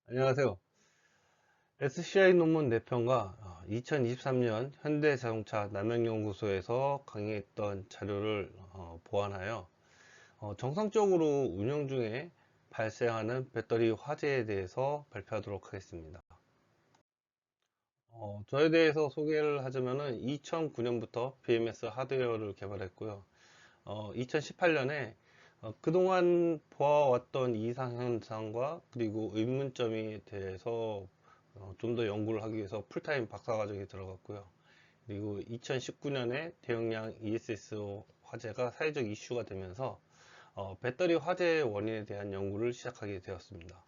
안녕하세요. SCI 논문 4편과 2023년 현대자동차 남양연구소에서 강의했던 자료를 보완하여 정상적으로 운영 중에 발생하는 배터리 화재에 대해서 발표하도록 하겠습니다. 저에 대해서 소개를 하자면은 2009년부터 BMS 하드웨어를 개발했고요. 2018년에 그동안 보아왔던 이상 현상과 그리고 의문점에 대해서 좀 더 연구를 하기 위해서 풀타임 박사과정에 들어갔고요. 그리고 2019년에 대용량 ESS 화재가 사회적 이슈가 되면서 배터리 화재의 원인에 대한 연구를 시작하게 되었습니다.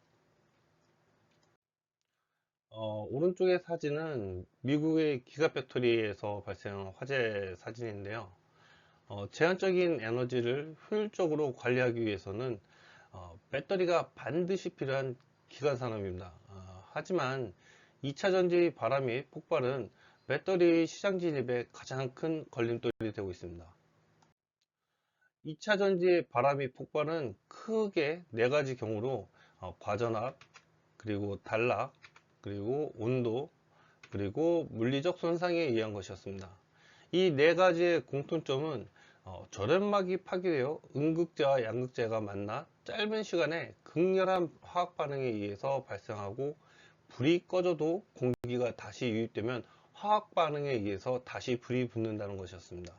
오른쪽의 사진은 미국의 기가팩토리에서 발생한 화재 사진인데요. 제한적인 에너지를 효율적으로 관리하기 위해서는 배터리가 반드시 필요한 기관 산업입니다. 하지만 2차 전지 바람이 폭발은 배터리 시장 진입에 가장 큰 걸림돌이 되고 있습니다. 2차 전지 바람이 폭발은 크게 네 가지 경우로 과전압, 그리고 단락, 그리고 온도, 그리고 물리적 손상에 의한 것이었습니다. 이 네 가지의 공통점은 절연막이 파괴되어 음극재와 양극재가 만나 짧은 시간에 극렬한 화학 반응에 의해서 발생하고, 불이 꺼져도 공기가 다시 유입되면 화학 반응에 의해서 다시 불이 붙는다는 것이었습니다.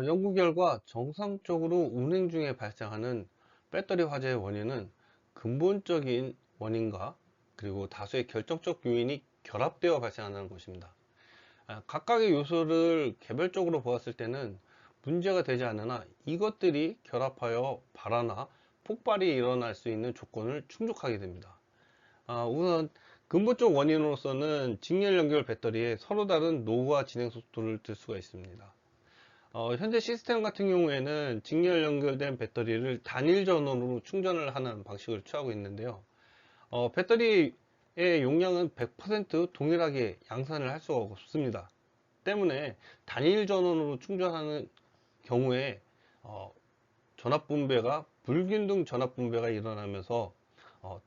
연구 결과 정상적으로 운행 중에 발생하는 배터리 화재의 원인은 근본적인 원인과 그리고 다수의 결정적 요인이 결합되어 발생하는 것입니다. 각각의 요소를 개별적으로 보았을 때는 문제가 되지 않으나, 이것들이 결합하여 발화나 폭발이 일어날 수 있는 조건을 충족하게 됩니다. 우선 근본적 원인으로서는 직렬 연결 배터리에 서로 다른 노후화 진행 속도를 들 수가 있습니다. 현재 시스템 같은 경우에는 직렬 연결된 배터리를 단일 전원으로 충전을 하는 방식을 취하고 있는데요. 배터리의 용량은 100% 동일하게 양산을 할 수가 없습니다. 때문에 단일 전원으로 충전하는 경우에 전압 분배가 불균등 전압 분배가 일어나면서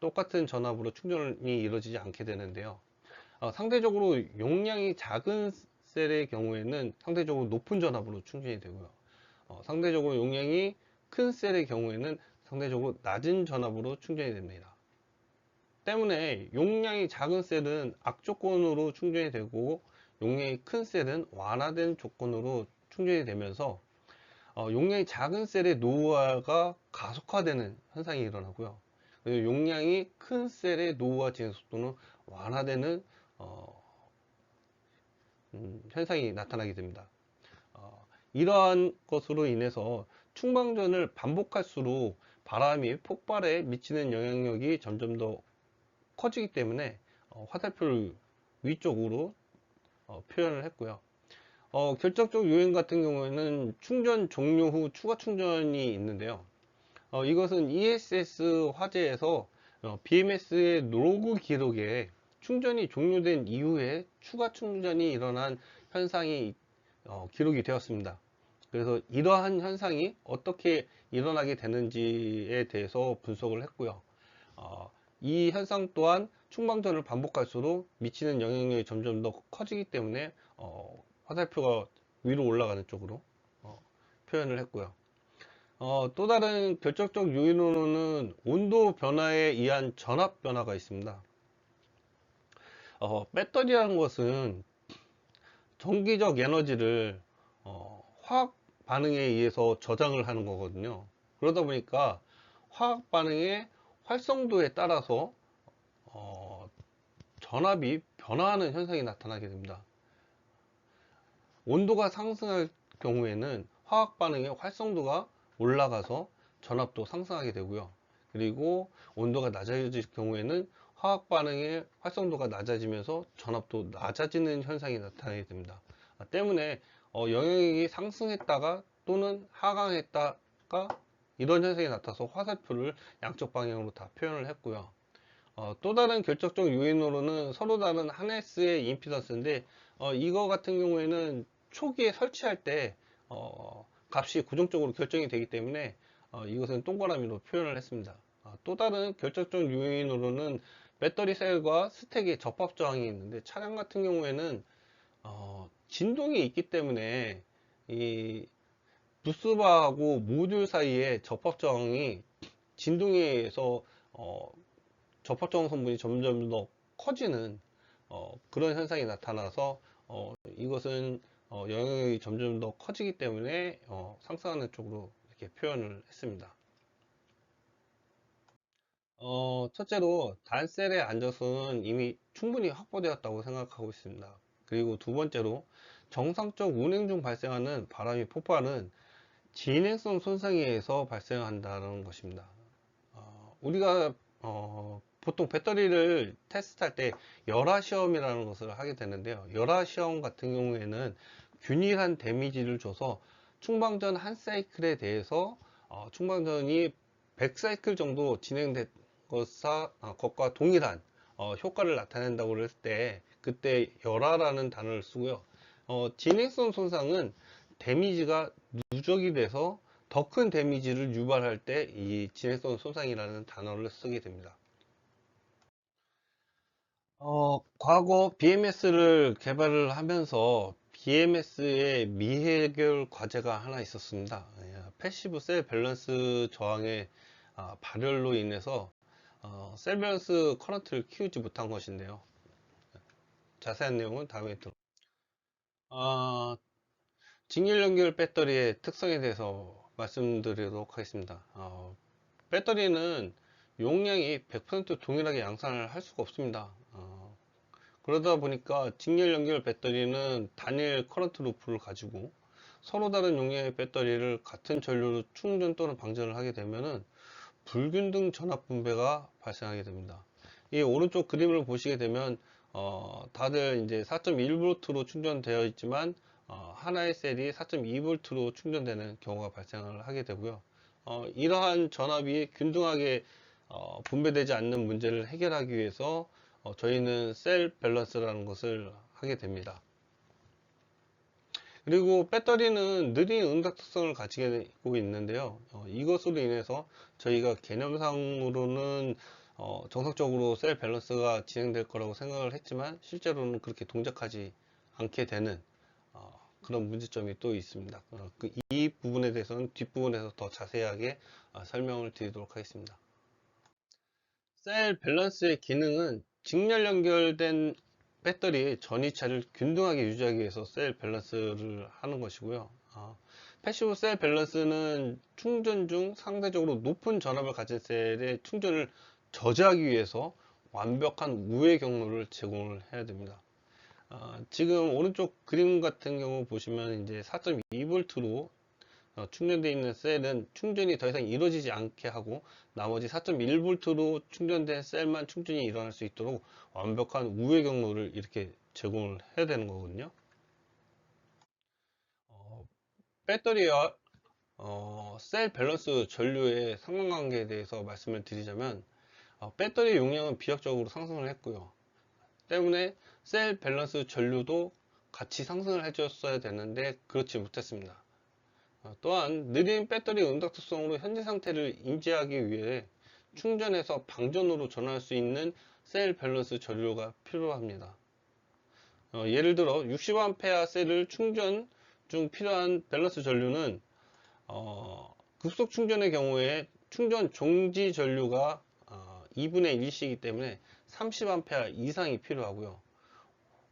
똑같은 전압으로 충전이 이루어지지 않게 되는데요. 상대적으로 용량이 작은 셀의 경우에는 상대적으로 높은 전압으로 충전이 되고요. 상대적으로 용량이 큰 셀의 경우에는 상대적으로 낮은 전압으로 충전이 됩니다. 때문에 용량이 작은 셀은 악조건으로 충전이 되고, 용량이 큰 셀은 완화된 조건으로 충전이 되면서 용량이 작은 셀의 노후화가 가속화되는 현상이 일어나고요. 그리고 용량이 큰 셀의 노후화 진행 속도는 완화되는 현상이 나타나게 됩니다. 이러한 것으로 인해서 충방전을 반복할수록 바람이 폭발에 미치는 영향력이 점점 더 커지기 때문에 화살표를 위쪽으로 표현을 했고요. 결정적 요인 같은 경우에는 충전 종료 후 추가 충전이 있는데요. 이것은 ESS 화재에서 BMS의 로그 기록에 충전이 종료된 이후에 추가 충전이 일어난 현상이 기록이 되었습니다. 그래서 이러한 현상이 어떻게 일어나게 되는지에 대해서 분석을 했고요. 이 현상 또한 충방전을 반복할수록 미치는 영향력이 점점 더 커지기 때문에 화살표가 위로 올라가는 쪽으로 표현을 했고요. 또 다른 결정적 요인으로는 온도 변화에 의한 전압 변화가 있습니다. 배터리라는 것은 전기적 에너지를 화학 반응에 의해서 저장을 하는 거거든요. 그러다 보니까 화학 반응의 활성도에 따라서 전압이 변화하는 현상이 나타나게 됩니다. 온도가 상승할 경우에는 화학 반응의 활성도가 올라가서 전압도 상승하게 되고요. 그리고 온도가 낮아질 경우에는 화학 반응의 활성도가 낮아지면서 전압도 낮아지는 현상이 나타나게 됩니다. 때문에 영향력이 상승했다가 또는 하강했다가 이런 현상이 나타나서 화살표를 양쪽 방향으로 다 표현을 했고요. 또 다른 결정적 요인으로는 서로 다른 하네스의 임피던스인데, 이거 같은 경우에는 초기에 설치할 때 값이 고정적으로 결정이 되기 때문에 이것은 동그라미로 표현을 했습니다. 또 다른 결정적 요인으로는 배터리 셀과 스택의 접합 저항이 있는데, 차량 같은 경우에는 진동이 있기 때문에 이 부스바하고 모듈 사이에 접합 저항이, 진동에 의해서 어, 접합 저항 성분이 점점 더 커지는 그런 현상이 나타나서 이것은 영향력이 점점 더 커지기 때문에 상승하는 쪽으로 이렇게 표현을 했습니다. 첫째로 단셀의 안전성은 이미 충분히 확보되었다고 생각하고 있습니다. 그리고 두 번째로, 정상적 운행 중 발생하는 바람이 폭발은 진행성 손상에 의해서 발생한다는 것입니다. 우리가 보통 배터리를 테스트할 때 열화 시험이라는 것을 하게 되는데요. 열화 시험 같은 경우에는 균일한 데미지를 줘서 충방전 한 사이클에 대해서 충방전이 100사이클 정도 진행된 것과 동일한 효과를 나타낸다고 했을 때, 그때 열화라는 단어를 쓰고요. 진행성 손상은 데미지가 누적이 돼서 더 큰 데미지를 유발할 때 이 진행성 손상이라는 단어를 쓰게 됩니다. 과거 BMS를 개발을 하면서 BMS의 미해결 과제가 하나 있었습니다. 패시브 셀 밸런스 저항의 발열로 인해서 셀 밸런스 커런트를 키우지 못한 것인데요. 자세한 내용은 다음에 직렬 연결 배터리의 특성에 대해서 말씀드리도록 하겠습니다. 배터리는 용량이 100% 동일하게 양산을 할 수가 없습니다. 그러다 보니까 직렬 연결 배터리는 단일 커런트 루프를 가지고 서로 다른 용량의 배터리를 같은 전류로 충전 또는 방전을 하게 되면은 불균등 전압 분배가 발생하게 됩니다. 이 오른쪽 그림을 보시게 되면 다들 이제 4.1V로 충전되어 있지만 하나의 셀이 4.2V로 충전되는 경우가 발생을 하게 되고요. 이러한 전압이 균등하게 분배되지 않는 문제를 해결하기 위해서 저희는 셀 밸런스라는 것을 하게 됩니다. 그리고 배터리는 느린 응답 특성을 가지고 있는데요. 이것으로 인해서 저희가 개념상으로는 정상적으로 셀 밸런스가 진행될 거라고 생각을 했지만, 실제로는 그렇게 동작하지 않게 되는 그런 문제점이 또 있습니다. 이 부분에 대해서는 뒷부분에서 더 자세하게 설명을 드리도록 하겠습니다. 셀 밸런스의 기능은 직렬 연결된 배터리의 전이차를 균등하게 유지하기 위해서 셀 밸런스를 하는 것이고요. 패시브 셀 밸런스는 충전 중 상대적으로 높은 전압을 가진 셀의 충전을 저지하기 위해서 완벽한 우회 경로를 제공을 해야 됩니다. 지금 오른쪽 그림 같은 경우 보시면 이제 4.2V로 충전되어 있는 셀은 충전이 더 이상 이루어지지 않게 하고, 나머지 4.1V로 충전된 셀만 충전이 일어날 수 있도록 완벽한 우회 경로를 이렇게 제공을 해야 되는 거거든요. 배터리와 셀 밸런스 전류의 상관관계에 대해서 말씀을 드리자면, 배터리 용량은 비약적으로 상승을 했고요. 때문에 셀 밸런스 전류도 같이 상승을 해줬어야 되는데 그렇지 못했습니다. 또한 느린 배터리 응답 특성으로 현재 상태를 인지하기 위해 충전에서 방전으로 전환할 수 있는 셀 밸런스 전류가 필요합니다. 예를 들어 60A 셀을 충전 중 필요한 밸런스 전류는 급속 충전의 경우에 충전 종지 전류가 2분의 1시이기 때문에 30A 이상이 필요하고요.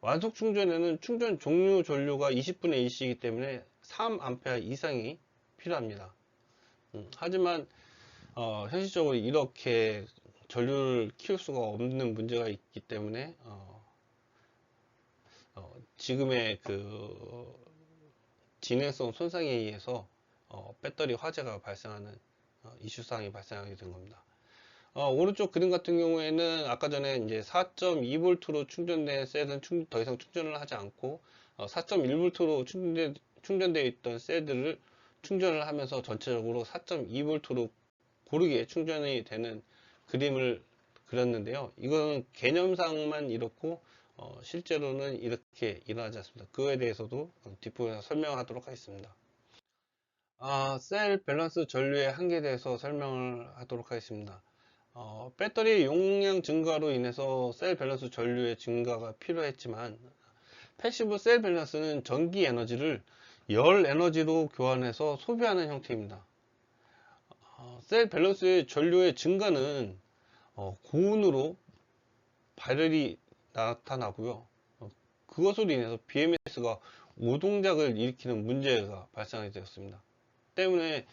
완속 충전에는 충전 종료 전류가 20분의 1시이기 때문에 3A 이상이 필요합니다. 하지만 현실적으로 이렇게 전류를 키울 수가 없는 문제가 있기 때문에 지금의 그 진행성 손상에 의해서 배터리 화재가 발생하는 이슈사항이 발생하게 된 겁니다. 오른쪽 그림 같은 경우에는 아까 전에 이제 4.2V로 충전된 셀은 더 이상 충전을 하지 않고 4.1V로 충전되어 있던 셀들을 충전을 하면서 전체적으로 4.2V로 고르게 충전이 되는 그림을 그렸는데요. 이건 개념상만 이렇고 실제로는 이렇게 일어나지 않습니다. 그거에 대해서도 뒷부분에서 설명하도록 하겠습니다. 셀 밸런스 전류의 한계에 대해서 설명을 하도록 하겠습니다. 배터리 용량 증가로 인해서 셀 밸런스 전류의 증가가 필요했지만 패시브 셀 밸런스는 전기 에너지를 열 에너지로 교환해서 소비하는 형태입니다. 셀 밸런스의 전류의 증가는 고온으로 발열이 나타나고요. 그것으로 인해서 BMS가 오동작을 일으키는 문제가 발생하게 되었습니다. 때문에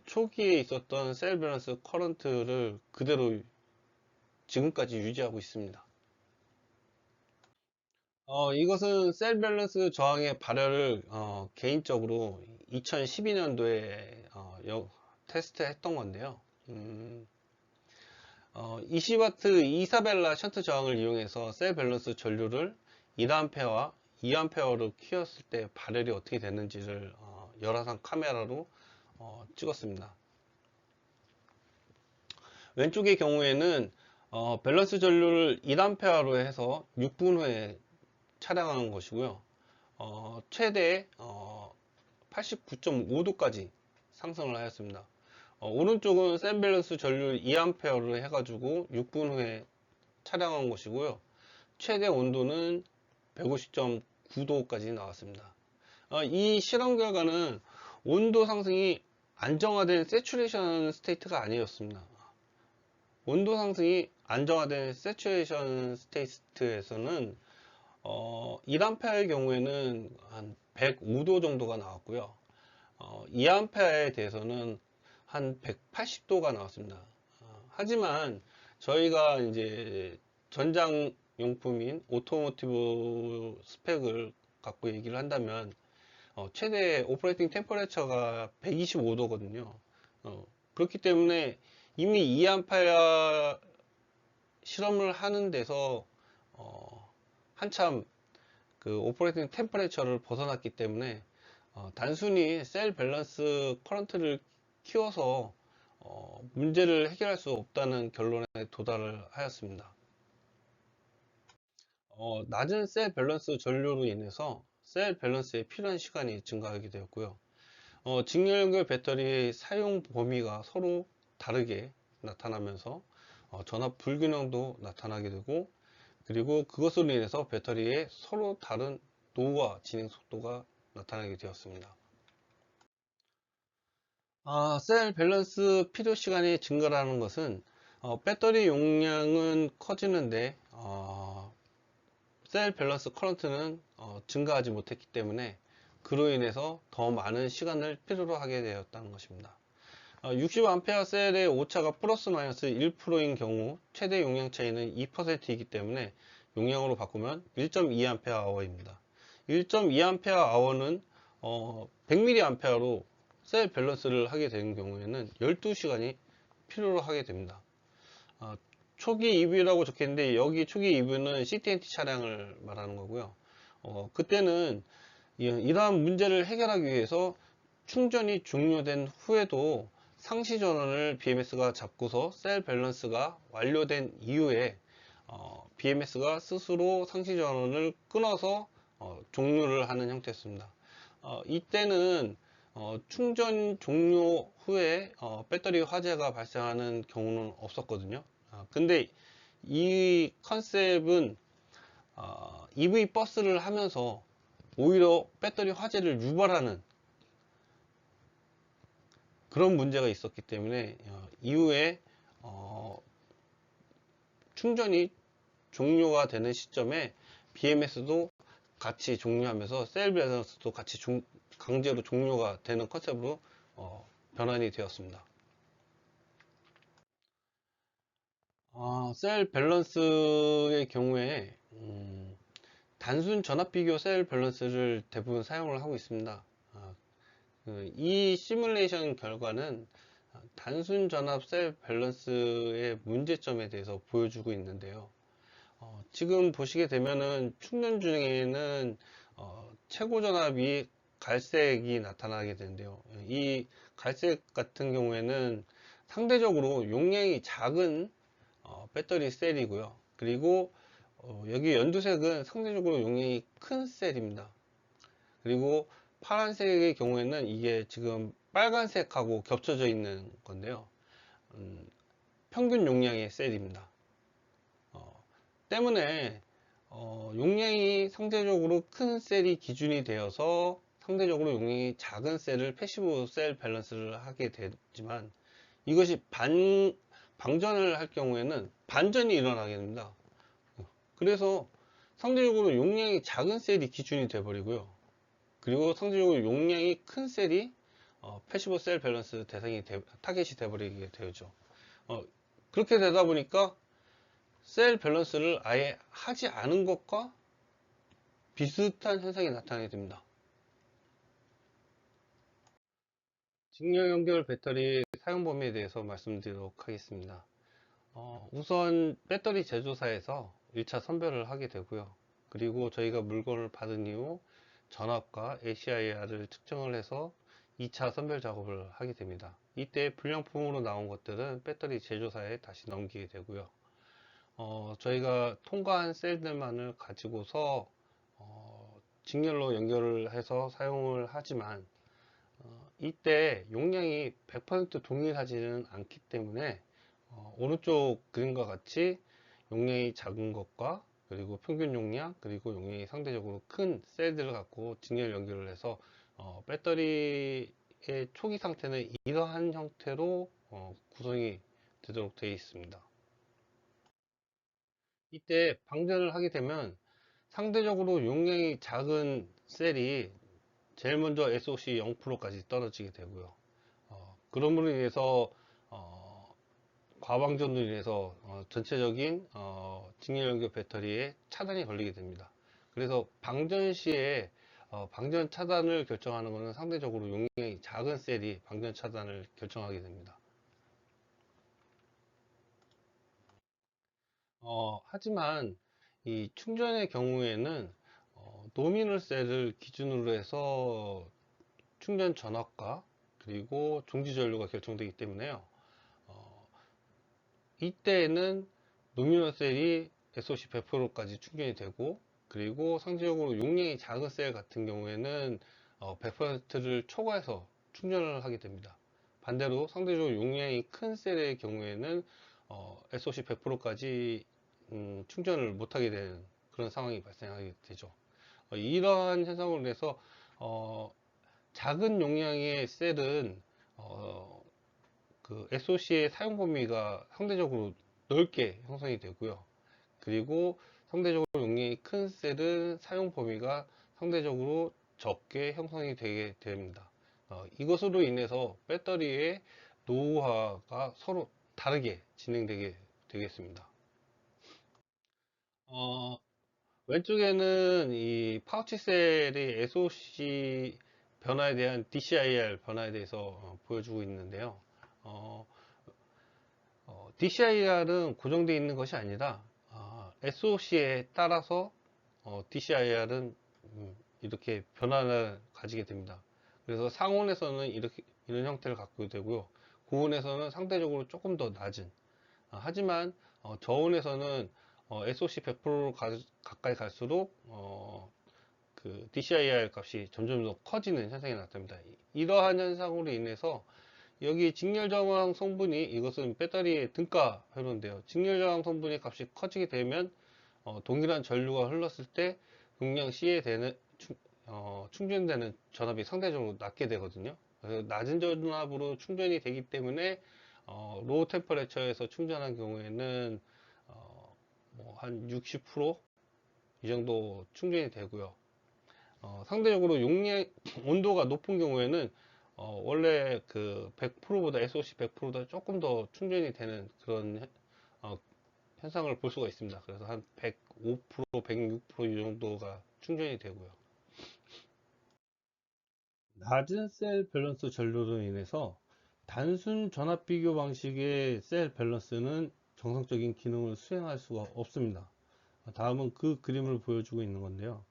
초기에 있었던 셀 밸런스 커런트를 그대로 지금까지 유지하고 있습니다. 이것은 셀 밸런스 저항의 발열을 개인적으로 2012년도에 테스트 했던 건데요. 20W 이사벨라 션트 저항을 이용해서 셀 밸런스 전류를 1A와 2A로 키웠을 때 발열이 어떻게 되는지를 열화상 카메라로 찍었습니다. 왼쪽의 경우에는 밸런스 전류를 1A로 해서 6분 후에 차량하는 것이고요. 최대 89.5도까지 상승을 하였습니다. 오른쪽은 셀 밸런스 전류를 2A로 해가지고 6분 후에 차량한 것이고요. 최대 온도는 150.9도까지 나왔습니다. 이 실험 결과는 온도 상승이 안정화된 세츄레이션 스테이트가 아니었습니다. 온도 상승이 안정화된 세츄레이션 스테이트에서는 1A의 경우에는 한 105도 정도가 나왔고요. 2A에 대해서는 한 180도가 나왔습니다. 하지만 저희가 이제 전장용품인 오토모티브 스펙을 갖고 얘기를 한다면 최대 오퍼레이팅 템퍼레처가 125도거든요. 그렇기 때문에 이미 2A 실험을 하는 데서 한참 그 오퍼레이팅 템퍼레처를 벗어났기 때문에 단순히 셀 밸런스 커런트를 키워서 문제를 해결할 수 없다는 결론에 도달을 하였습니다. 낮은 셀 밸런스 전류로 인해서 셀 밸런스에 필요한 시간이 증가하게 되었고요. 직렬연결 배터리의 사용 범위가 서로 다르게 나타나면서 전압 불균형도 나타나게 되고, 그리고 그것으로 인해서 배터리에 서로 다른 노후화 진행 속도가 나타나게 되었습니다. 셀 밸런스 필요 시간이 증가라는 것은 배터리 용량은 커지는데 셀 밸런스 커런트는 증가하지 못했기 때문에 그로 인해서 더 많은 시간을 필요로 하게 되었다는 것입니다. 60A 셀의 오차가 플러스 마이너스 1%인 경우 최대 용량 차이는 2%이기 때문에 용량으로 바꾸면 1.2A입니다. 1.2A는 100mA로 셀 밸런스를 하게 되는 경우에는 12시간이 필요로 하게 됩니다. 초기 EV라고 적혀있는데 여기 초기 EV는 CT&T 차량을 말하는 거고요. 그때는 이러한 문제를 해결하기 위해서 충전이 종료된 후에도 상시 전원을 BMS가 잡고서 셀 밸런스가 완료된 이후에 BMS가 스스로 상시 전원을 끊어서 종료를 하는 형태였습니다. 이때는 충전 종료 후에 배터리 화재가 발생하는 경우는 없었거든요. 근데 이 컨셉은 EV 버스를 하면서 오히려 배터리 화재를 유발하는 그런 문제가 있었기 때문에 이후에 충전이 종료가 되는 시점에 BMS도 같이 종료하면서 셀 밸런스도 같이 강제로 종료가 되는 컨셉으로 변환이 되었습니다. 셀 밸런스의 경우에 단순 전압 비교 셀 밸런스를 대부분 사용을 하고 있습니다. 이 시뮬레이션 결과는 단순 전압 셀 밸런스의 문제점에 대해서 보여주고 있는데요. 지금 보시게 되면은 충전 중에는 최고 전압이 갈색이 나타나게 되는데요. 이 갈색 같은 경우에는 상대적으로 용량이 작은 배터리 셀이고요. 그리고 여기 연두색은 상대적으로 용량이 큰 셀입니다. 그리고 파란색의 경우에는 이게 지금 빨간색하고 겹쳐져 있는 건데요. 평균 용량의 셀입니다. 때문에 용량이 상대적으로 큰 셀이 기준이 되어서 상대적으로 용량이 작은 셀을 패시브 셀 밸런스를 하게 되지만, 이것이 방전을 할 경우에는 반전이 일어나게 됩니다. 그래서 상대적으로 용량이 작은 셀이 기준이 돼 버리고요, 그리고 상대적으로 용량이 큰 셀이 패시브 셀 밸런스 타겟이 돼 버리게 되죠. 그렇게 되다 보니까 셀 밸런스를 아예 하지 않은 것과 비슷한 현상이 나타나게 됩니다. 직렬 연결 배터리 사용 범위에 대해서 말씀드리도록 하겠습니다. 우선 배터리 제조사에서 1차 선별을 하게 되고요. 그리고 저희가 물건을 받은 이후 전압과 ACIR을 측정을 해서 2차 선별 작업을 하게 됩니다. 이때 불량품으로 나온 것들은 배터리 제조사에 다시 넘기게 되고요. 저희가 통과한 셀들만을 가지고서 직렬로 연결을 해서 사용을 하지만, 이때 용량이 100% 동일하지는 않기 때문에 오른쪽 그림과 같이 용량이 작은 것과 그리고 평균 용량, 그리고 용량이 상대적으로 큰 셀들을 갖고 직렬 연결을 해서 배터리의 초기 상태는 이러한 형태로 구성이 되도록 되어 있습니다. 이때 방전을 하게 되면 상대적으로 용량이 작은 셀이 제일 먼저 SOC 0%까지 떨어지게 되고요. 그럼으로 인해서 과방전으로 인해서 전체적인 직렬 연결 배터리에 차단이 걸리게 됩니다. 그래서 방전 시에 방전 차단을 결정하는 것은 상대적으로 용량이 작은 셀이 방전 차단을 결정하게 됩니다. 하지만 이 충전의 경우에는 노미널 셀을 기준으로 해서 충전 전압과 그리고 종지 전류가 결정되기 때문에요. 이때에는 노미널 셀이 SOC 100%까지 충전이 되고, 그리고 상대적으로 용량이 작은 셀 같은 경우에는 100%를 초과해서 충전을 하게 됩니다. 반대로 상대적으로 용량이 큰 셀의 경우에는 SOC 100%까지 충전을 못하게 되는 그런 상황이 발생하게 되죠. 이러한 현상으로 인해서 작은 용량의 셀은 그 SOC의 사용 범위가 상대적으로 넓게 형성이 되고요. 그리고 상대적으로 용량이 큰 셀은 사용 범위가 상대적으로 적게 형성이 되게 됩니다. 이것으로 인해서 배터리의 노후화가 서로 다르게 진행되게 되겠습니다. 어, 왼쪽에는 이 파우치 셀의 SOC 변화에 대한 DCIR 변화에 대해서 보여주고 있는데요. DCIR은 고정되어 있는 것이 아니라 SOC에 따라서 DCIR은 이렇게 변화를 가지게 됩니다. 그래서 상온에서는 이런 형태를 갖고 되고요, 고온에서는 상대적으로 조금 더 낮은, 하지만 저온에서는 SOC 100% 가까이 갈수록 그 DCIR 값이 점점 더 커지는 현상이 나타납니다. 이러한 현상으로 인해서 여기 직렬 저항 성분이, 이것은 배터리의 등가 회로인데요, 직렬 저항 성분의 값이 커지게 되면 동일한 전류가 흘렀을 때 용량 C에 충전되는 전압이 상대적으로 낮게 되거든요. 그래서 낮은 전압으로 충전이 되기 때문에 로우 템퍼레처에서 충전한 경우에는 한 60%이 정도 충전이 되고요. 상대적으로 용량 온도가 높은 경우에는 원래 그 100%보다 SOC 100%보다 조금 더 충전이 되는 그런 현상을 볼 수가 있습니다. 그래서 한 105%, 106%이 정도가 충전이 되고요. 낮은 셀 밸런스 전류로 인해서 단순 전압 비교 방식의 셀 밸런스는 정상적인 기능을 수행할 수가 없습니다. 다음은 그 그림을 보여주고 있는 건데요.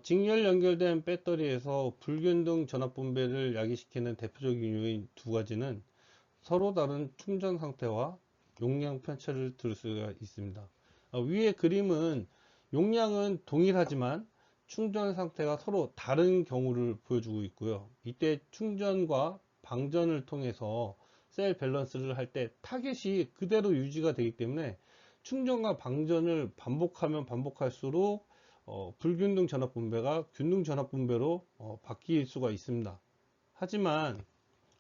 직렬 연결된 배터리에서 불균등 전압 분배를 야기시키는 대표적인 요인 두 가지는 서로 다른 충전 상태와 용량 편차를 들 수가 있습니다. 위의 그림은 용량은 동일하지만 충전 상태가 서로 다른 경우를 보여주고 있고요. 이때 충전과 방전을 통해서 셀 밸런스를 할 때 타겟이 그대로 유지가 되기 때문에 충전과 방전을 반복하면 반복할수록 불균등 전압 분배가 균등 전압 분배로 바뀔 수가 있습니다. 하지만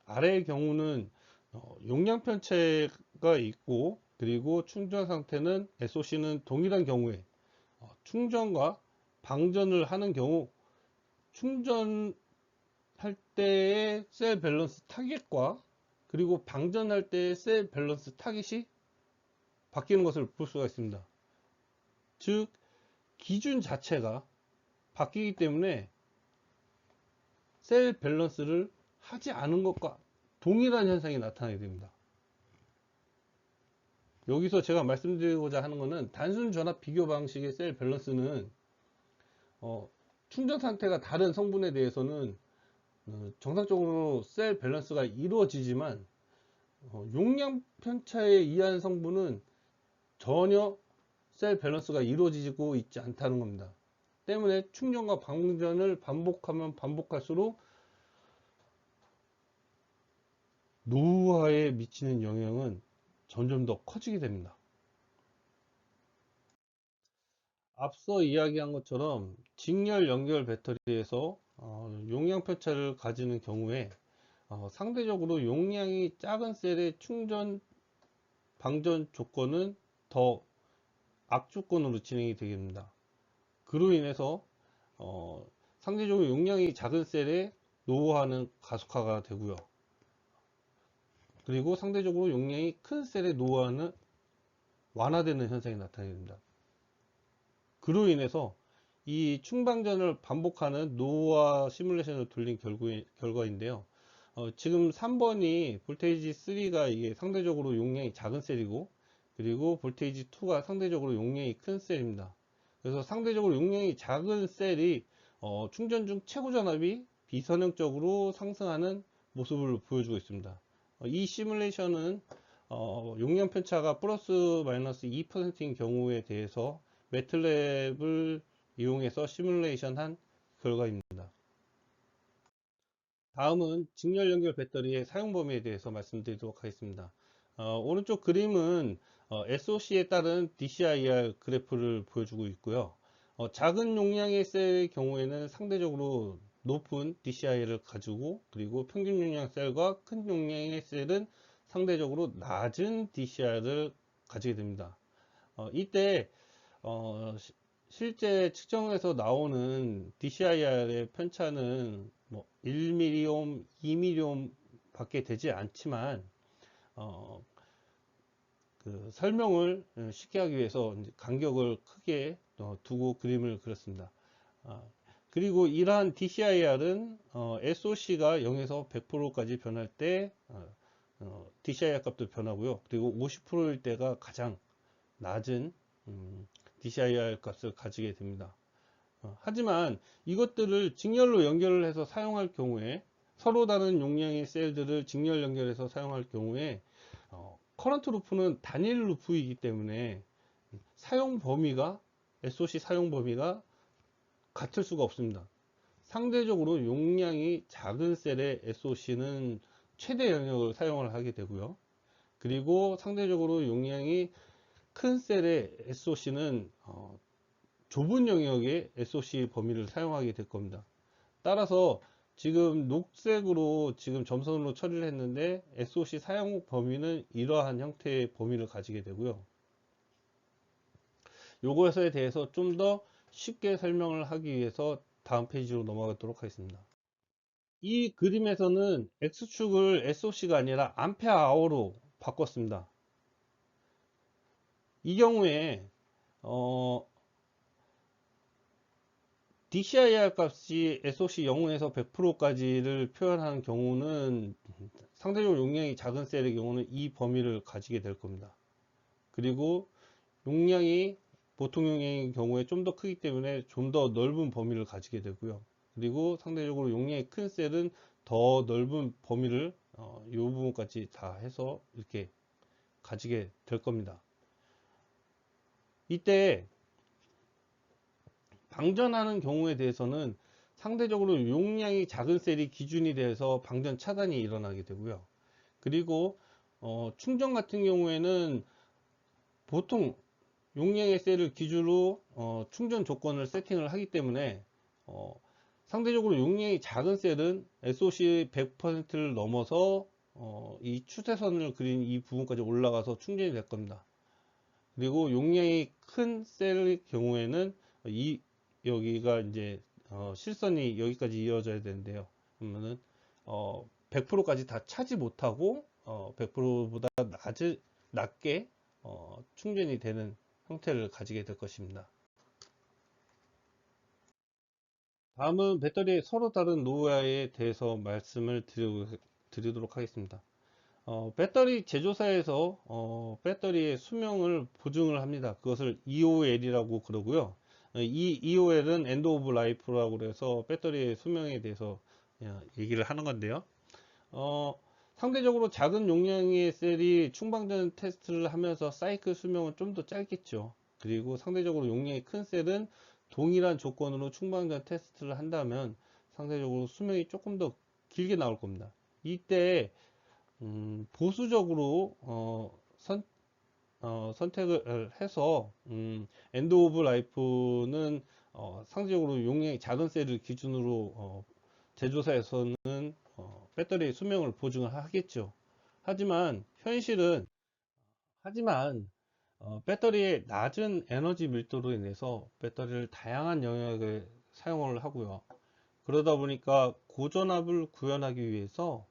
아래의 경우는 용량 편차가 있고, 그리고 충전 상태는 SOC는 동일한 경우에 충전과 방전을 하는 경우 충전할 때의 셀 밸런스 타겟과 그리고 방전할 때의 셀 밸런스 타겟이 바뀌는 것을 볼 수가 있습니다. 즉 기준 자체가 바뀌기 때문에 셀 밸런스를 하지 않은 것과 동일한 현상이 나타나게 됩니다. 여기서 제가 말씀드리고자 하는 것은 단순 전압 비교 방식의 셀 밸런스는 충전 상태가 다른 성분에 대해서는 정상적으로 셀 밸런스가 이루어지지만 용량 편차에 의한 성분은 전혀 셀 밸런스가 이루어지고 있지 않다는 겁니다. 때문에 충전과 방전을 반복하면 반복할수록 노후화에 미치는 영향은 점점 더 커지게 됩니다. 앞서 이야기한 것처럼 직렬 연결 배터리에서 용량 편차를 가지는 경우에 상대적으로 용량이 작은 셀의 충전 방전 조건은 더 악조건으로 진행이 되게 됩니다. 그로 인해서 상대적으로 용량이 작은 셀의 노후화는 가속화가 되고요. 그리고 상대적으로 용량이 큰 셀의 노후화는 완화되는 현상이 나타나게 됩니다. 그로 인해서 이 충방전을 반복하는 노후화 시뮬레이션을 돌린 결과인데요. 지금 3번이 볼테이지 3가 이게 상대적으로 용량이 작은 셀이고, 그리고 볼테이지 2가 상대적으로 용량이 큰 셀입니다. 그래서 상대적으로 용량이 작은 셀이 충전 중 최고 전압이 비선형적으로 상승하는 모습을 보여주고 있습니다. 이 시뮬레이션은 용량 편차가 플러스 마이너스 2%인 경우에 대해서 매틀랩을 이용해서 시뮬레이션 한 결과입니다. 다음은 직렬 연결 배터리의 사용 범위에 대해서 말씀드리도록 하겠습니다. 오른쪽 그림은 SOC에 따른 DCIR 그래프를 보여주고 있고요. 작은 용량의 셀의 경우에는 상대적으로 높은 DCI를 가지고, 그리고 평균 용량 셀과 큰 용량의 셀은 상대적으로 낮은 DCI를 가지게 됩니다. 이때 실제 측정에서 나오는 DCIR의 편차는 뭐 1mΩ, 2mΩ 밖에 되지 않지만 그 설명을 쉽게 하기 위해서 간격을 크게 두고 그림을 그렸습니다. 그리고 이러한 DCIR은 SOC가 0에서 100%까지 변할 때 DCIR 값도 변하고요. 그리고 50%일 때가 가장 낮은 DCIR 값을 가지게 됩니다. 하지만 이것들을 직렬로 연결을 해서 사용할 경우에, 서로 다른 용량의 셀들을 직렬 연결해서 사용할 경우에 커런트 루프는 단일 루프이기 때문에 사용 범위가, SOC 사용 범위가 같을 수가 없습니다. 상대적으로 용량이 작은 셀의 SOC는 최대 영역을 사용을 하게 되고요. 그리고 상대적으로 용량이 큰 셀의 SOC는 좁은 영역의 SOC 범위를 사용하게 될 겁니다. 따라서 지금 녹색으로 지금 점선으로 처리를 했는데 SOC 사용 범위는 이러한 형태의 범위를 가지게 되고요. 요것에 대해서 좀 더 쉽게 설명을 하기 위해서 다음 페이지로 넘어가도록 하겠습니다. 이 그림에서는 X축을 SOC가 아니라 암페어아워로 바꿨습니다. 이 경우에 DCIR 값이 SOC 0에서 100%까지를 표현하는 경우는 상대적으로 용량이 작은 셀의 경우는 이 범위를 가지게 될 겁니다. 그리고 용량이 보통 용량의 경우에 좀 더 크기 때문에 좀 더 넓은 범위를 가지게 되고요. 그리고 상대적으로 용량이 큰 셀은 더 넓은 범위를 이 부분까지 다 해서 이렇게 가지게 될 겁니다. 이때 방전하는 경우에 대해서는 상대적으로 용량이 작은 셀이 기준이 돼서 방전 차단이 일어나게 되고요. 그리고 충전 같은 경우에는 보통 용량의 셀을 기준으로 충전 조건을 세팅을 하기 때문에 상대적으로 용량이 작은 셀은 SOC 100%를 넘어서 이 추세선을 그린 이 부분까지 올라가서 충전이 될 겁니다. 그리고 용량이 큰 셀의 경우에는 여기가 이제 실선이 여기까지 이어져야 되는데요. 그러면은 100%까지 다 차지 못하고 100%보다 낮게 충전이 되는 형태를 가지게 될 것입니다. 다음은 배터리의 서로 다른 노후화에 대해서 말씀을 드리도록 하겠습니다. 배터리 제조사에서 배터리의 수명을 보증을 합니다. 그것을 EOL이라고 그러고요. 이 EOL은 End of Life라고 그래서 배터리의 수명에 대해서 얘기를 하는 건데요. 상대적으로 작은 용량의 셀이 충방전 테스트를 하면서 사이클 수명은 좀 더 짧겠죠. 그리고 상대적으로 용량이 큰 셀은 동일한 조건으로 충방전 테스트를 한다면 상대적으로 수명이 조금 더 길게 나올 겁니다. 이때 보수적으로 선택을 해서 엔드 오브 라이프는 상대적으로 용량이 작은 셀을 기준으로 제조사에서는 배터리 수명을 보증을 하겠죠. 하지만 현실은 배터리의 낮은 에너지 밀도로 인해서 배터리를 다양한 영역에 사용을 하고요. 그러다 보니까 고전압을 구현하기 위해서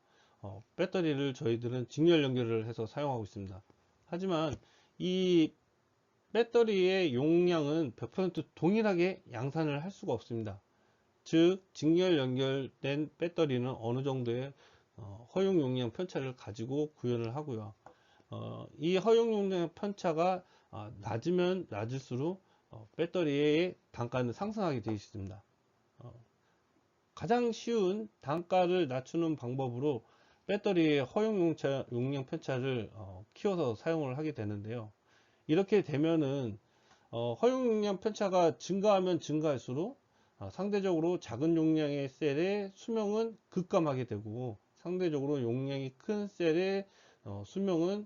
배터리를 저희들은 직렬 연결을 해서 사용하고 있습니다. 하지만 이 배터리의 용량은 100% 동일하게 양산을 할 수가 없습니다. 즉 직렬 연결된 배터리는 어느 정도의 허용 용량 편차를 가지고 구현을 하고요. 이 허용 용량 편차가 낮으면 낮을수록 배터리의 단가는 상승하게 되어 있습니다. 가장 쉬운 단가를 낮추는 방법으로 배터리의 허용 용량 편차를 키워서 사용을 하게 되는데요. 이렇게 되면은 허용 용량 편차가 증가하면 증가할수록 상대적으로 작은 용량의 셀의 수명은 급감하게 되고 상대적으로 용량이 큰 셀의 수명은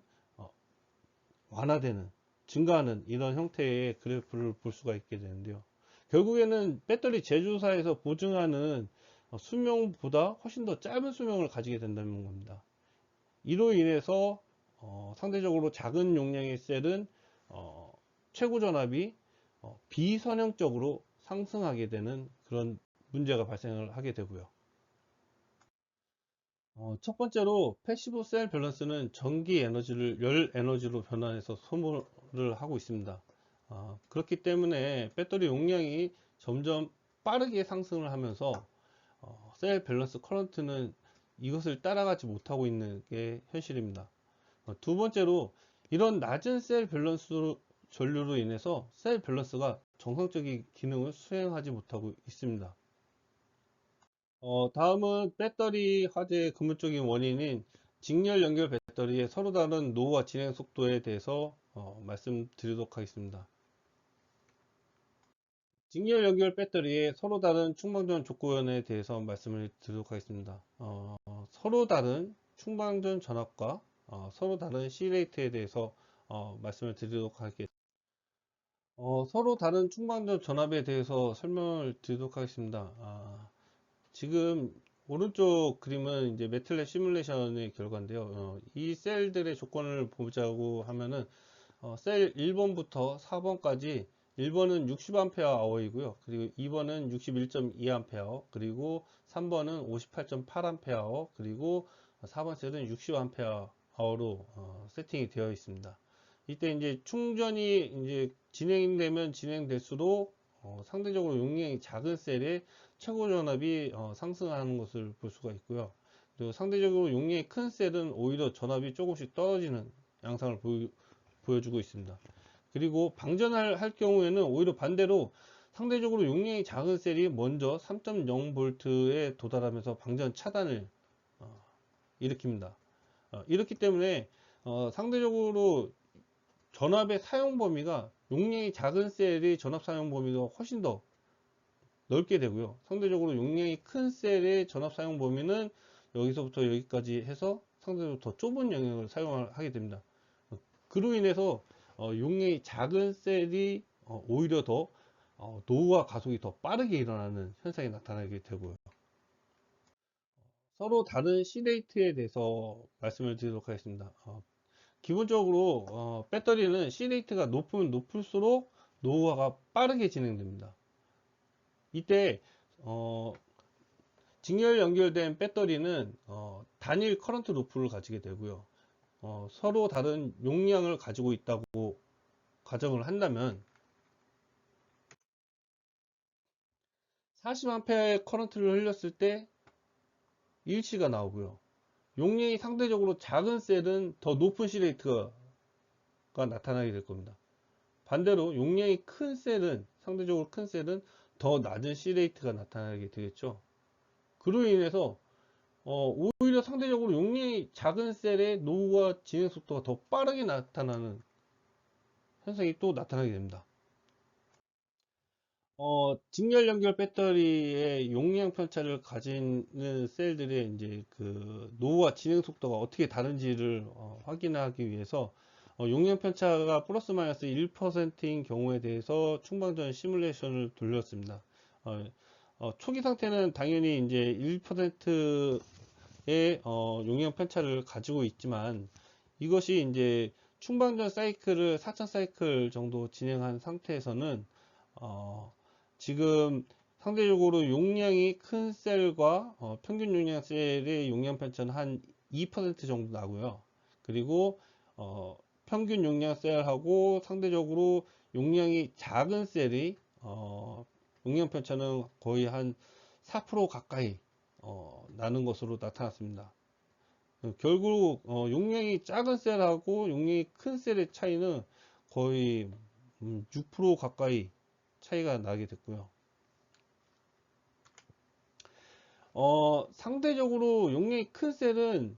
완화되는, 증가하는 이런 형태의 그래프를 볼 수가 있게 되는데요. 결국에는 배터리 제조사에서 보증하는 수명보다 훨씬 더 짧은 수명을 가지게 된다는 겁니다. 이로 인해서 상대적으로 작은 용량의 셀은 최고 전압이 비선형적으로 상승하게 되는 그런 문제가 발생을 하게 되고요. 첫 번째로 패시브 셀 밸런스는 전기 에너지를 열 에너지로 변환해서 소모를 하고 있습니다. 그렇기 때문에 배터리 용량이 점점 빠르게 상승을 하면서 셀 밸런스 커런트는 이것을 따라가지 못하고 있는 게 현실입니다. 두 번째로 이런 낮은 셀 밸런스 전류로 인해서 셀 밸런스가 정상적인 기능을 수행하지 못하고 있습니다. 다음은 배터리 화재의 근본적인 원인인 직렬 연결 배터리의 서로 다른 노후화 진행 속도에 대해서 말씀드리도록 하겠습니다. 직렬 연결 배터리의 서로 다른 충방전 조건에 대해서 말씀을 드리도록 하겠습니다. 서로 다른 충방전 전압과 서로 다른 C레이트에 대해서 말씀을 드리도록 하겠습니다. 서로 다른 충방전 전압에 대해서 설명을 드리도록 하겠습니다. 지금 오른쪽 그림은 이제 매틀랩 시뮬레이션의 결과인데요. 이 셀들의 조건을 보자고 하면은 셀 1번부터 4번까지 1번은 60A/h이고요. 그리고 2번은 61.2A, 그리고 3번은 58.8A, 그리고 4번 셀은 60A/h로 세팅이 되어 있습니다. 이때 이제 충전이 이제 진행되면 진행될수록 상대적으로 용량이 작은 셀에 최고 전압이 상승하는 것을 볼 수가 있고요. 그리고 상대적으로 용량이 큰 셀은 오히려 전압이 조금씩 떨어지는 양상을 보여주고 있습니다. 그리고 방전을 할 경우에는 오히려 반대로 상대적으로 용량이 작은 셀이 먼저 3.0V에 도달하면서 방전 차단을 일으킵니다. 이렇기 때문에 상대적으로 전압의 사용 범위가 용량이 작은 셀의 전압 사용 범위가 훨씬 더 넓게 되고요. 상대적으로 용량이 큰 셀의 전압 사용 범위는 여기서부터 여기까지 해서 상대적으로 더 좁은 영역을 사용을 하게 됩니다. 그로 인해서 용량이 작은 셀이 오히려 더 노후화 가속이 더 빠르게 일어나는 현상이 나타나게 되고요. 서로 다른 C레이트에 대해서 말씀을 드리도록 하겠습니다. 기본적으로 배터리는 C레이트가 높으면 높을수록 노후화가 빠르게 진행됩니다. 이때 직렬 연결된 배터리는 단일 커런트 루프를 가지게 되고요. 서로 다른 용량을 가지고 있다고 가정을 한다면 40A의 커런트를 흘렸을 때 일치가 나오고요. 용량이 상대적으로 작은 셀은 더 높은 C레이트가 나타나게 될 겁니다. 반대로 용량이 큰 셀은, 상대적으로 큰 셀은 더 낮은 C레이트가 나타나게 되겠죠. 그로 인해서 오히려 상대적으로 용량이 작은 셀의 노후화 진행 속도가 더 빠르게 나타나는 현상이 또 나타나게 됩니다. 직렬 연결 배터리의 용량 편차를 가지는 셀들의 이제 그 노후화 진행 속도가 어떻게 다른지를 확인하기 위해서 용량 편차가 플러스 마이너스 1%인 경우에 대해서 충방전 시뮬레이션을 돌렸습니다. 초기 상태는 당연히 이제 1%의 용량 편차를 가지고 있지만 이것이 이제 충방전 사이클을 4000 사이클 정도 진행한 상태에서는 지금 상대적으로 용량이 큰 셀과 평균 용량 셀의 용량 편차는 한 2% 정도 나고요. 그리고 평균 용량 셀하고 상대적으로 용량이 작은 셀의 용량 편차는 거의 한 4% 가까이 나는 것으로 나타났습니다. 결국 용량이 작은 셀하고 용량이 큰 셀의 차이는 거의 6% 가까이 차이가 나게 됐고요. 상대적으로 용량이 큰 셀은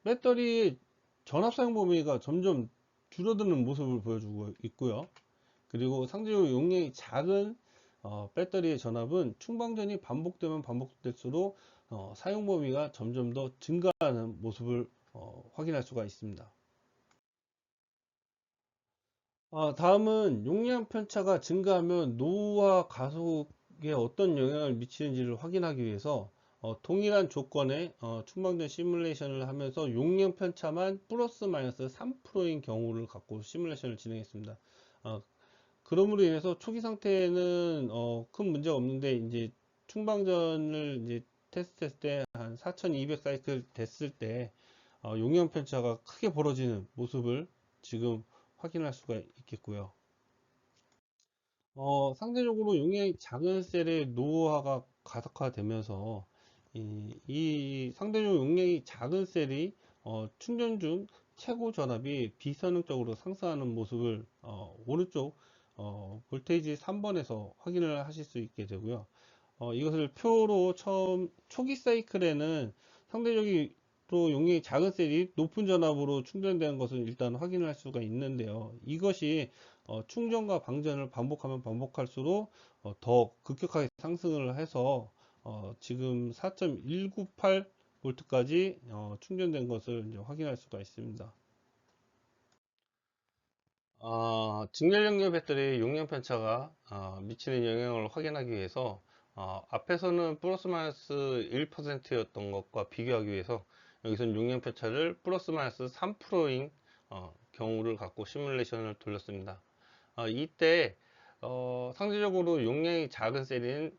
배터리 전압 사용 범위가 점점 줄어드는 모습을 보여주고 있고요. 그리고 상대적으로 용량이 작은 배터리의 전압은 충방전이 반복되면 반복될수록 사용 범위가 점점 더 증가하는 모습을 확인할 수가 있습니다. 다음은 용량 편차가 증가하면 노후화 가속에 어떤 영향을 미치는지를 확인하기 위해서 동일한 조건의 충방전 시뮬레이션을 하면서 용량 편차만 플러스 마이너스 3%인 경우를 갖고 시뮬레이션을 진행했습니다. 그럼으로 인해서 초기 상태에는 큰 문제가 없는데 이제 충방전을 이제 테스트했을 때 한 4200 사이클 됐을 때 용량 편차가 크게 벌어지는 모습을 지금 확인할 수가 있겠고요. 상대적으로 용량이 작은 셀의 노후화가 가속화되면서 이 상대적으로 용량이 작은 셀이 충전 중 최고 전압이 비선형적으로 상승하는 모습을 오른쪽 볼테이지 3번에서 확인을 하실 수 있게 되고요. 이것을 표로 처음 초기 사이클에는 상대적으로 용량이 작은 셀이 높은 전압으로 충전되는 것을 일단 확인을 할 수가 있는데요. 이것이 충전과 방전을 반복하면 반복할수록 더 급격하게 상승을 해서 지금 4.198 볼트까지 충전된 것을 이제 확인할 수가 있습니다. 직렬 연결 배터리 용량 편차가 미치는 영향을 확인하기 위해서 앞에서는 플러스 마이너스 1%였던 것과 비교하기 위해서 여기서는 용량 편차를 플러스 마이너스 3%인 경우를 갖고 시뮬레이션을 돌렸습니다. 이때 상대적으로 용량이 작은 셀인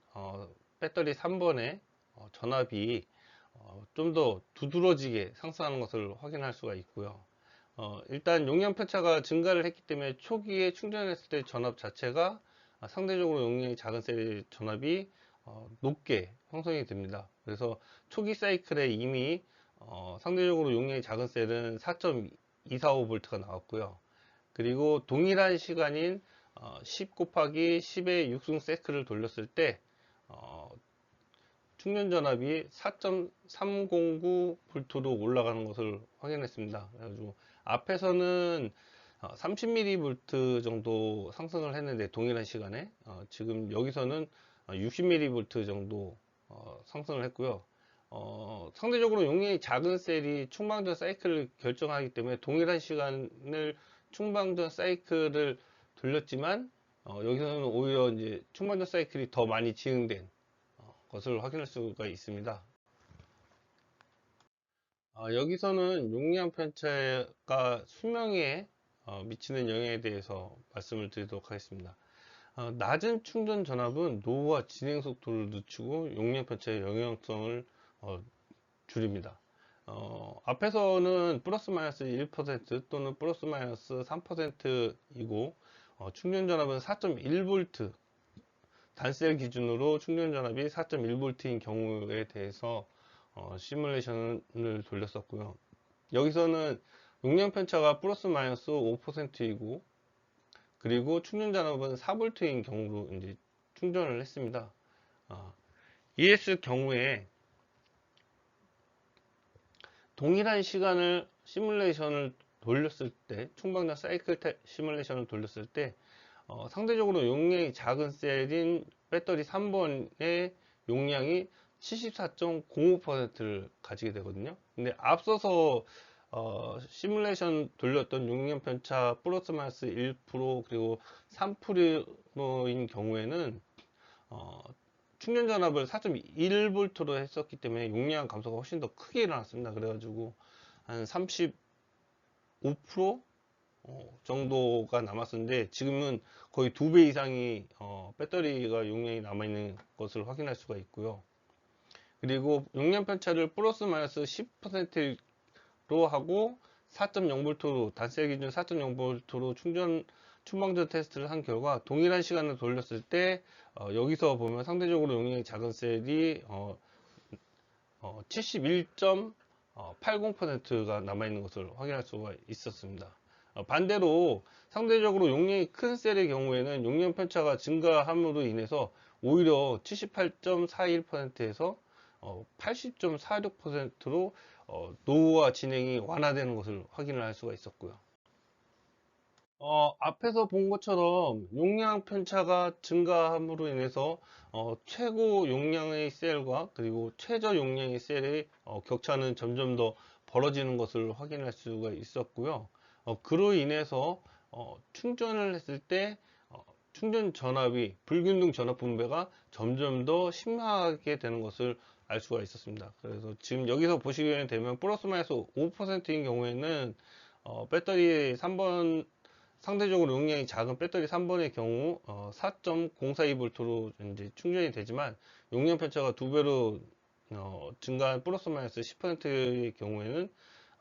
배터리 3번의 전압이 좀 더 두드러지게 상승하는 것을 확인할 수가 있고요. 일단 용량 편차가 증가를 했기 때문에 초기에 충전했을 때 전압 자체가 상대적으로 용량이 작은 셀의 전압이 높게 형성이 됩니다. 그래서 초기 사이클에 이미 상대적으로 용량이 작은 셀은 4.245V가 나왔고요. 그리고 동일한 시간인 10 곱하기 10의 6승 세크를 돌렸을 때 충전 전압이 4.309V로 올라가는 것을 확인했습니다. 그래가지고 앞에서는 30mV 정도 상승을 했는데 동일한 시간에 지금 여기서는 60mV 정도 상승을 했고요. 상대적으로 용량이 작은 셀이 충방전 사이클을 결정하기 때문에 동일한 시간을 충방전 사이클을 돌렸지만 여기서는 오히려 이제 충방전 사이클이 더 많이 진행된 것을 확인할 수가 있습니다. 여기서는 용량 편차가 수명에 미치는 영향에 대해서 말씀을 드리도록 하겠습니다. 낮은 충전 전압은 노후와 진행 속도를 늦추고 용량 편차의 영향성을 줄입니다. 앞에서는 플러스 마이너스 1% 또는 플러스 마이너스 3%이고 충전 전압은 4.1V 단셀 기준으로 충전 전압이 4.1V인 경우에 대해서 시뮬레이션을 돌렸었고요. 여기서는 용량 편차가 플러스 마이너스 5%이고 그리고 충전 전압은 4V인 경우로 이제 충전을 했습니다. ES 경우에 동일한 시간을 시뮬레이션을 돌렸을 때, 충방전 사이클 시뮬레이션을 돌렸을 때 상대적으로 용량이 작은 셀인 배터리 3번의 용량이 74.05%를 가지게 되거든요. 근데 앞서서 시뮬레이션 돌렸던 용량 편차 플러스 마이너스 1% 그리고 3%인 경우에는 충전 전압을 4.1V로 했었기 때문에 용량 감소가 훨씬 더 크게 일어났습니다. 그래가지고 한 35% 정도가 남았었는데 지금은 거의 2배 이상이 배터리가 용량이 남아있는 것을 확인할 수가 있고요. 그리고 용량 편차를 플러스 마이너스 10%로 하고 4.0V로 단셀 기준 4.0V로 충방전 테스트를 한 결과 동일한 시간을 돌렸을 때 여기서 보면 상대적으로 용량이 작은 셀이 71.80%가 남아있는 것을 확인할 수가 있었습니다. 반대로 상대적으로 용량이 큰 셀의 경우에는 용량 편차가 증가함으로 인해서 오히려 78.41%에서 80.46%로 노후화 진행이 완화되는 것을 확인을 할 수가 있었고요. 앞에서 본 것처럼 용량 편차가 증가함으로 인해서 최고 용량의 셀과 그리고 최저 용량의 셀의 격차는 점점 더 벌어지는 것을 확인할 수가 있었고요. 그로 인해서 충전을 했을 때 충전 전압이 불균등 전압 분배가 점점 더 심하게 되는 것을 알 수가 있었습니다. 그래서 지금 여기서 보시게 되면 플러스 마이너스 5%인 경우에는 배터리 3번 상대적으로 용량이 작은 배터리 3번의 경우 4.042V로 이제 충전이 되지만 용량 편차가 2배로 증가한 플러스 마이너스 10%의 경우에는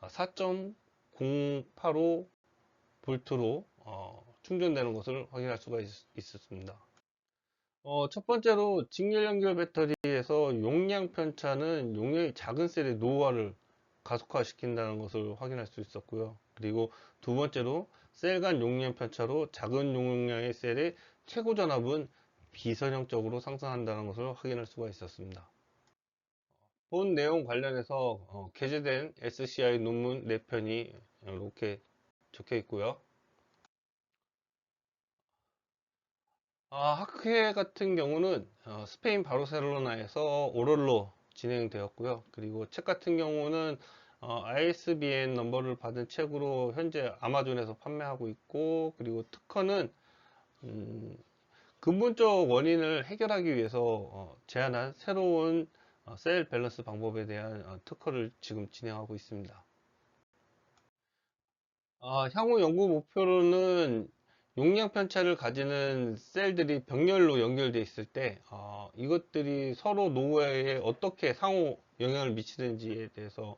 4.085V로 충전되는 것을 확인할 수가 있었습니다. 첫 번째로 직렬 연결 배터리에서 용량 편차는 용량이 작은 셀의 노후화를 가속화시킨다는 것을 확인할 수 있었고요. 그리고 두 번째로 셀 간 용량 편차로 작은 용량의 셀의 최고 전압은 비선형적으로 상승한다는 것을 확인할 수가 있었습니다. 본 내용 관련해서 게재된 SCI 논문 4편이 이렇게 적혀 있고요. 학회 같은 경우는 스페인 바르셀로나에서 오롤로 진행되었고요. 그리고 책 같은 경우는 ISBN 넘버를 받은 책으로 현재 아마존에서 판매하고 있고, 그리고 특허는 근본적 원인을 해결하기 위해서 제안한 새로운 셀 밸런스 방법에 대한 특허를 지금 진행하고 있습니다. 향후 연구 목표로는 용량 편차를 가지는 셀들이 병렬로 연결되어 있을 때 이것들이 서로 노후에 어떻게 상호 영향을 미치는지에 대해서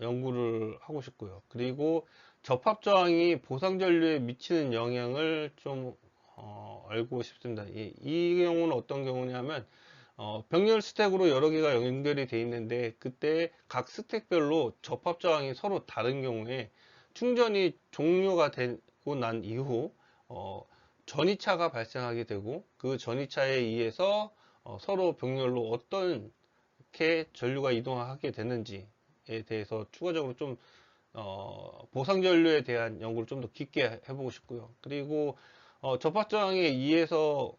연구를 하고 싶고요. 그리고 접합 저항이 보상 전류에 미치는 영향을 좀 알고 싶습니다. 이 경우는 어떤 경우냐면 병렬 스택으로 여러 개가 연결이 되어 있는데 그때 각 스택별로 접합 저항이 서로 다른 경우에 충전이 종료가 되고 난 이후 전이차가 발생하게 되고 그 전이차에 의해서 서로 병렬로 어떻게 전류가 이동하게 되는지에 대해서 추가적으로 좀 보상 전류에 대한 연구를 좀 더 깊게 해보고 싶고요. 그리고 접합 저항에 의해서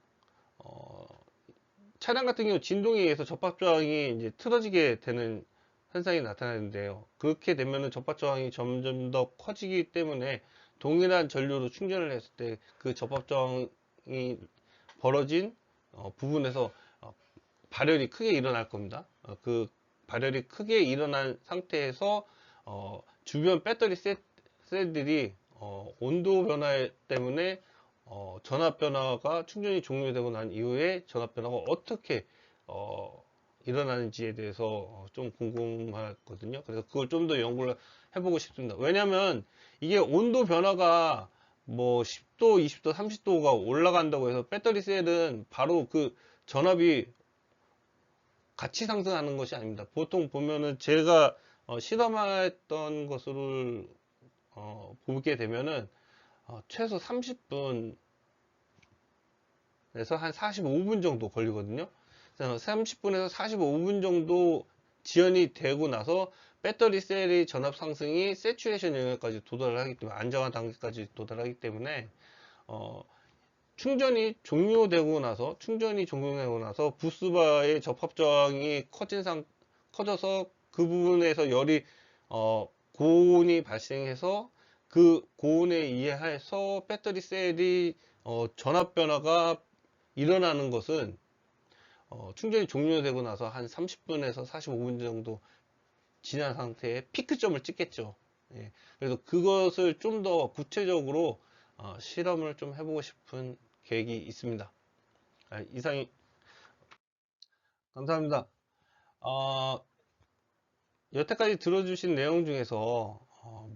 차량 같은 경우 진동에 의해서 접합 저항이 이제 틀어지게 되는 현상이 나타나는데요. 그렇게 되면은 접합 저항이 점점 더 커지기 때문에 동일한 전류로 충전을 했을 때 그 접합 저항이 벌어진 부분에서 발열이 크게 일어날 겁니다. 그 발열이 크게 일어난 상태에서 주변 배터리 셀들이 온도 변화 때문에 전압 변화가 충전이 종료되고 난 이후에 전압 변화가 어떻게 일어나는지에 대해서 좀 궁금하거든요. 그래서 그걸 좀 더 연구를 해보고 싶습니다. 왜냐면 이게 온도 변화가 뭐 10도, 20도, 30도가 올라간다고 해서 배터리 셀은 바로 그 전압이 같이 상승하는 것이 아닙니다. 보통 보면은 제가 실험했던 것을 보게 되면은 최소 30분에서 한 45분 정도 걸리거든요. 30분에서 45분 정도 지연이 되고 나서 배터리 셀의 전압 상승이 세츄레이션 영역까지 도달을 하기 때문에 안정화 단계까지 도달하기 때문에 충전이 종료되고 나서 부스바의 접합 저항이 커져서 그 부분에서 열이 고온이 발생해서 그 고온에 의해서 배터리 셀이 전압 변화가 일어나는 것은 충전이 종료되고 나서 한 30분에서 45분 정도 지난 상태에 피크점을 찍겠죠. 예, 그래서 그것을 좀 더 구체적으로 실험을 좀 해보고 싶은 계획이 있습니다. 이상이 감사합니다. 어, 여태까지 들어주신 내용 중에서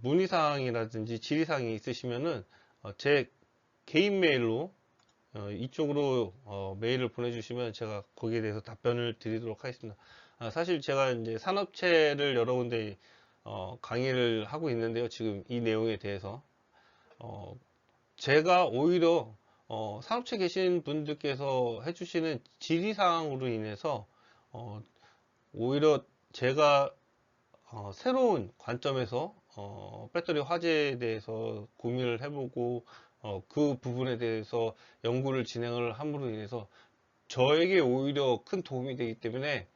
문의사항이라든지 질의사항이 있으시면은 제 개인 메일로 이쪽으로 메일을 보내주시면 제가 거기에 대해서 답변을 드리도록 하겠습니다. 사실 제가 이제 산업체를 여러 군데 강의를 하고 있는데요. 지금 이 내용에 대해서 제가 오히려 산업체 계신 분들께서 해주시는 질의사항으로 인해서 오히려 제가 새로운 관점에서 배터리 화재에 대해서 고민을 해보고 그 부분에 대해서 연구를 진행을 함으로 인해서 저에게 오히려 큰 도움이 되기 때문에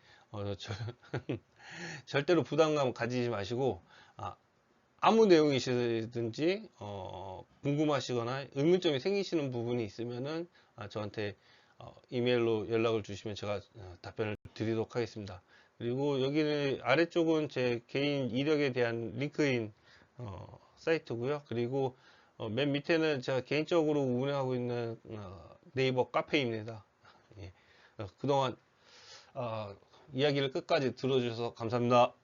절대로 부담감 가지지 마시고 아무 내용이시든지 궁금하시거나 의문점이 생기시는 부분이 있으면은 저한테 이메일로 연락을 주시면 제가 답변을 드리도록 하겠습니다. 그리고 여기는 아래쪽은 제 개인 이력에 대한 링크인 사이트고요. 그리고 맨 밑에는 제가 개인적으로 운영하고 있는 네이버 카페입니다. 예. 그동안 이야기를 끝까지 들어주셔서 감사합니다.